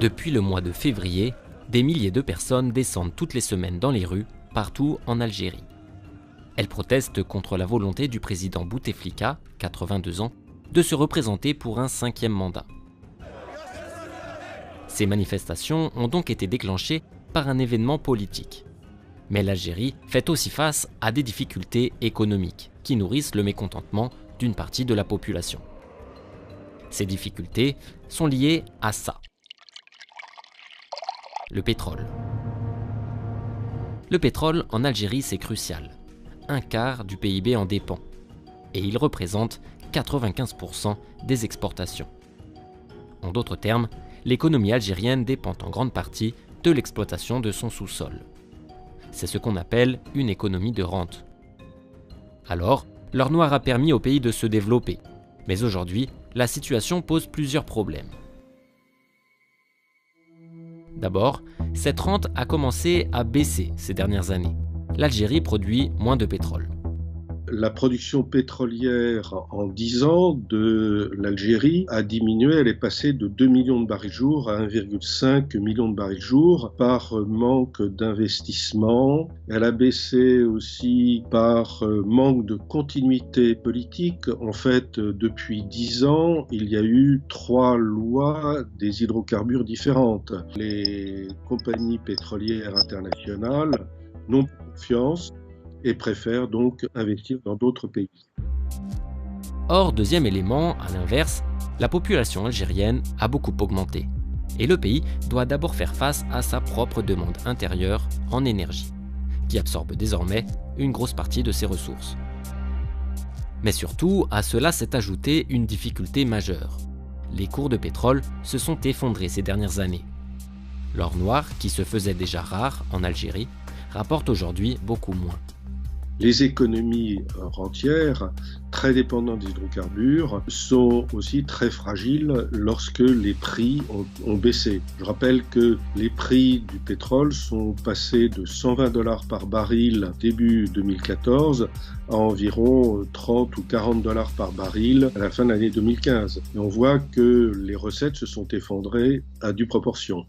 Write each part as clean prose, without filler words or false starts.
Depuis le mois de février, des milliers de personnes descendent toutes les semaines dans les rues, partout en Algérie. Elles protestent contre la volonté du président Bouteflika, 82 ans, de se représenter pour un 5e mandat. Ces manifestations ont donc été déclenchées par un événement politique. Mais l'Algérie fait aussi face à des difficultés économiques qui nourrissent le mécontentement d'une partie de la population. Ces difficultés sont liées à ça. Le pétrole. Le pétrole en Algérie, c'est crucial. Un quart du PIB en dépend. Et il représente 95% des exportations. En d'autres termes, l'économie algérienne dépend en grande partie de l'exploitation de son sous-sol. C'est ce qu'on appelle une économie de rente. Alors, l'or noir a permis au pays de se développer. Mais aujourd'hui, la situation pose plusieurs problèmes. D'abord, cette rente a commencé à baisser ces dernières années. L'Algérie produit moins de pétrole. La production pétrolière en 10 ans de l'Algérie a diminué, elle est passée de 2 millions de barils jour à 1,5 million de barils jour par manque d'investissement. Elle a baissé aussi par manque de continuité politique. En fait, depuis 10 ans, il y a eu 3 lois des hydrocarbures différentes. Les compagnies pétrolières internationales n'ont pas confiance et préfèrent donc investir dans d'autres pays. Or, deuxième élément, à l'inverse, la population algérienne a beaucoup augmenté. Et le pays doit d'abord faire face à sa propre demande intérieure en énergie, qui absorbe désormais une grosse partie de ses ressources. Mais surtout, à cela s'est ajoutée une difficulté majeure. Les cours de pétrole se sont effondrés ces dernières années. L'or noir, qui se faisait déjà rare en Algérie, rapporte aujourd'hui beaucoup moins. Les économies rentières, très dépendantes des hydrocarbures, sont aussi très fragiles lorsque les prix ont baissé. Je rappelle que les prix du pétrole sont passés de $120 par baril début 2014 à environ 30 ou 40 $ par baril à la fin de l'année 2015. Et on voit que les recettes se sont effondrées à due proportion.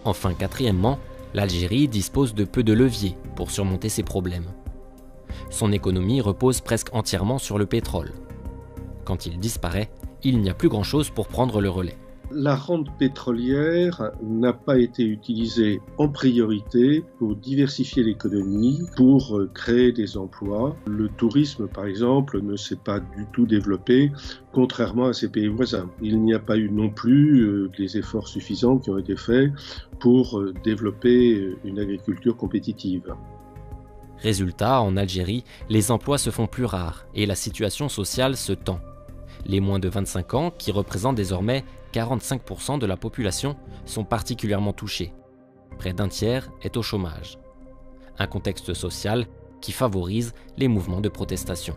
Enfin, quatrièmement, l'Algérie dispose de peu de leviers pour surmonter ces problèmes. Son économie repose presque entièrement sur le pétrole. Quand il disparaît, il n'y a plus grand-chose pour prendre le relais. La rente pétrolière n'a pas été utilisée en priorité pour diversifier l'économie, pour créer des emplois. Le tourisme, par exemple, ne s'est pas du tout développé, contrairement à ses pays voisins. Il n'y a pas eu non plus des efforts suffisants qui ont été faits pour développer une agriculture compétitive. Résultat, en Algérie, les emplois se font plus rares et la situation sociale se tend. Les moins de 25 ans, qui représentent désormais 45% de la population, sont particulièrement touchés. Près d'un tiers est au chômage. Un contexte social qui favorise les mouvements de protestation.